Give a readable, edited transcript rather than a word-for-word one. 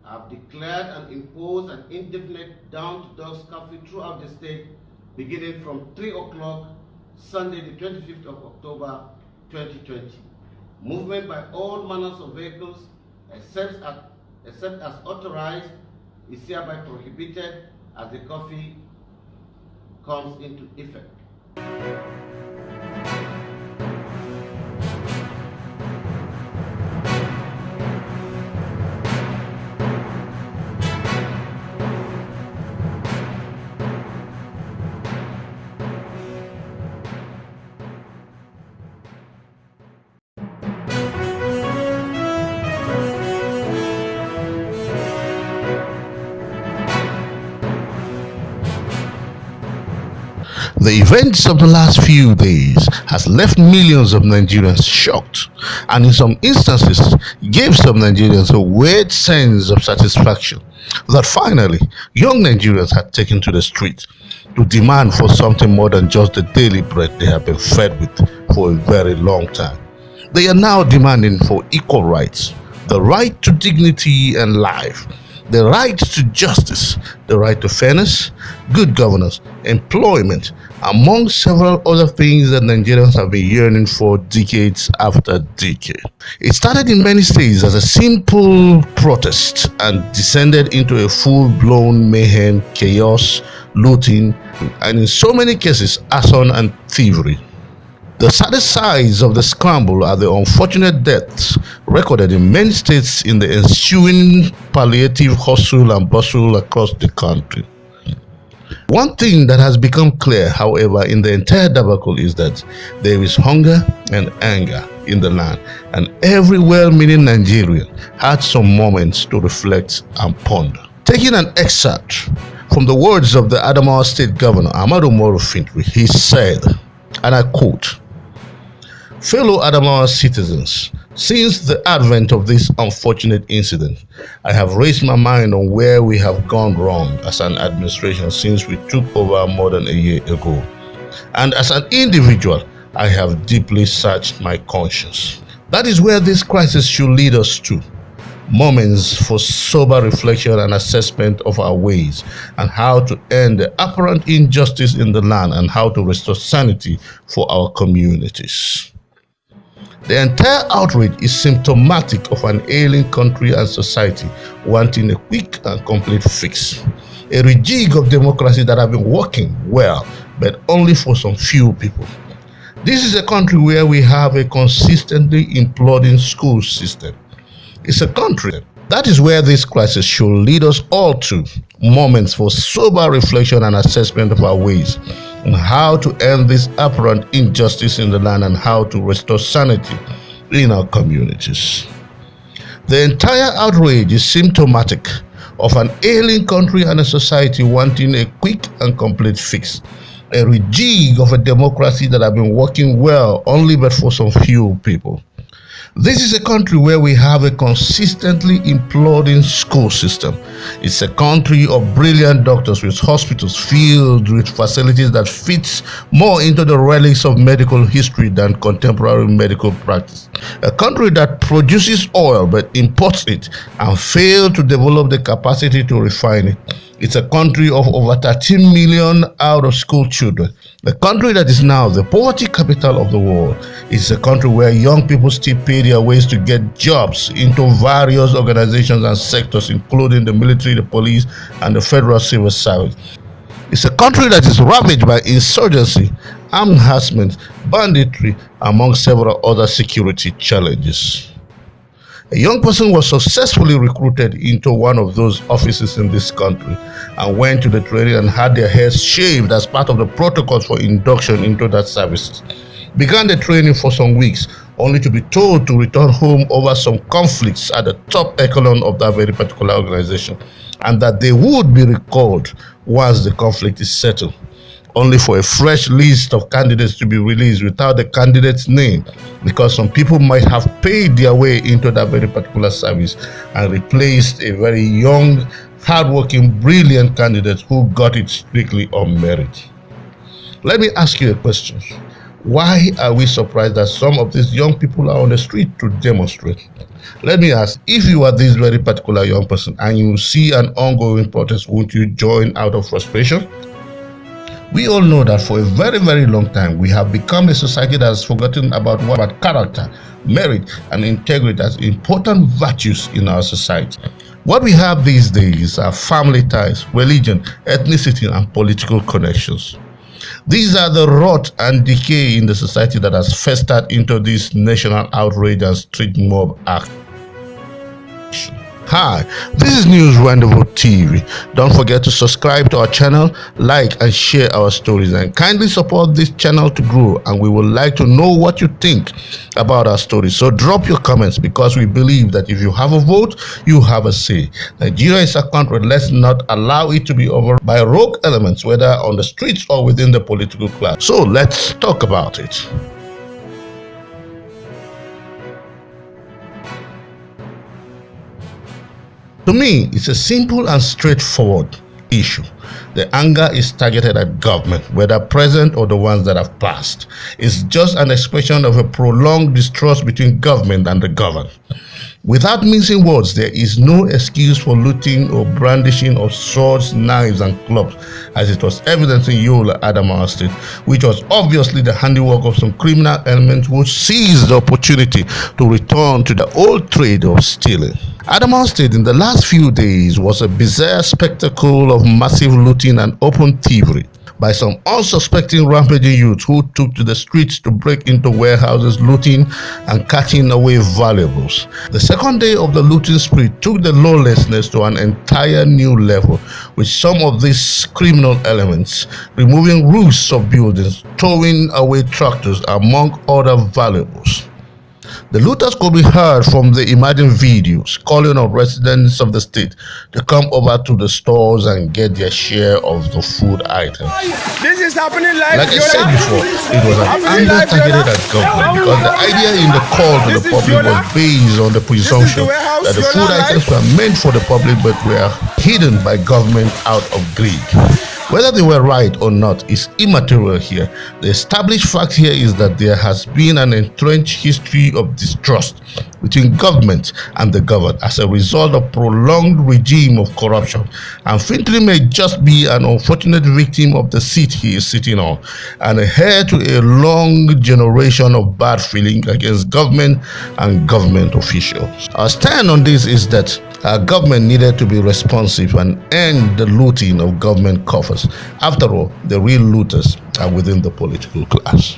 Have declared and imposed an indefinite down-to-dusk curfew throughout the state, beginning from 3 o'clock, Sunday the 25th of October 2020. Movement by all manners of vehicles, except as authorized, is hereby prohibited as the curfew comes into effect. The events of the last few days has left millions of Nigerians shocked, and in some instances gave some Nigerians a weird sense of satisfaction that finally young Nigerians had taken to the streets to demand for something more than just the daily bread they have been fed with for a very long time. They are now demanding for equal rights, the right to dignity and life, the right to justice, the right to fairness, good governance, employment, among several other things that Nigerians have been yearning for decades after decade. It started in many states as a simple protest and descended into a full-blown mayhem, chaos, looting, and in so many cases, arson and thievery. The saddest sides of the scramble are the unfortunate deaths recorded in many states in the ensuing palliative hustle and bustle across the country. One thing that has become clear, however, in the entire debacle is that there is hunger and anger in the land, and every well-meaning Nigerian had some moments to reflect and ponder. Taking an excerpt from the words of the Adamawa State Governor, Ahmadu Umaru Fintri, he said, and I quote, "Fellow Adamawa citizens, since the advent of this unfortunate incident, I have raised my mind on where we have gone wrong as an administration since we took over more than a year ago. And as an individual, I have deeply searched my conscience. That is where this crisis should lead us to. Moments for sober reflection and assessment of our ways and how to end the apparent injustice in the land and how to restore sanity for our communities. The entire outrage is symptomatic of an ailing country and society wanting a quick and complete fix. A rejig of democracy that have been working well, but only for some few people. This is a country where we have a consistently imploding school system. It's a country. That is where this crisis should lead us all to. Moments for sober reflection and assessment of our ways on how to end this apparent injustice in the land and how to restore sanity in our communities. The entire outrage is symptomatic of an ailing country and a society wanting a quick and complete fix. A rejig of a democracy that have been working well only but for some few people. This is a country where we have a consistently imploding school system. It's a country of brilliant doctors with hospitals filled with facilities that fits more into the relics of medical history than contemporary medical practice. A country that produces oil but imports it and fails to develop the capacity to refine it. It's a country of over 13 million out-of-school children. A country that is now the poverty capital of the world. It's a country where young people still pay their ways to get jobs into various organizations and sectors, including the military, the police, and the federal civil service. It's a country that is ravaged by insurgency, armed harassment, banditry, among several other security challenges. A young person was successfully recruited into one of those offices in this country and went to the training and had their hairs shaved as part of the protocols for induction into that service. Began the training for some weeks, only to be told to return home over some conflicts at the top echelon of that very particular organization, and that they would be recalled once the conflict is settled, only for a fresh list of candidates to be released without the candidate's name, because some people might have paid their way into that very particular service and replaced a very young, hardworking, brilliant candidate who got it strictly on merit. Let me ask you a question. Why are we surprised that some of these young people are on the street to demonstrate? Let me ask, if you are this very particular young person and you see an ongoing protest, won't you join out of frustration? We all know that for a very, very long time, we have become a society that has forgotten about character, merit, and integrity as important virtues in our society. What we have these days are family ties, religion, ethnicity, and political connections. These are the rot and decay in the society that has festered into this national outrage and street mob action. Hi, this is News Rendezvous TV. Don't forget to subscribe to our channel, like and share our stories, and kindly support this channel to grow, and we would like to know what you think about our stories. So drop your comments, because we believe that if you have a vote, you have a say. Nigeria is a country. Let's not allow it to be overrun by rogue elements, whether on the streets or within the political class. So let's talk about it. To me, it's a simple and straightforward issue. The anger is targeted at government, whether present or the ones that have passed. It's just an expression of a prolonged distrust between government and the governed. Without mincing words, there is no excuse for looting or brandishing of swords, knives, and clubs, as it was evident in Yola, Adamawa State, which was obviously the handiwork of some criminal elements who seized the opportunity to return to the old trade of stealing. Adamawa State in the last few days was a bizarre spectacle of massive looting and open thievery by some unsuspecting rampaging youths who took to the streets to break into warehouses, looting and catching away valuables. The second day of the looting spree took the lawlessness to an entire new level, with some of these criminal elements removing roofs of buildings, throwing away tractors, among other valuables. The looters could be heard from the imagined videos calling on residents of the state to come over to the stores and get their share of the food items. This is happening live. Like I said before, it was an anger targeted at government, because the idea in the call to the public was based on the presumption that the food items were meant for the public but were hidden by government out of greed. Whether they were right or not is immaterial here. The established fact here is that there has been an entrenched history of distrust between government and the governed as a result of prolonged regime of corruption, and Fintry may just be an unfortunate victim of the seat he is sitting on, and a heir to a long generation of bad feeling against government and government officials. Our stand on this is that our government needed to be responsive and end the looting of government coffers. After all, the real looters are within the political class.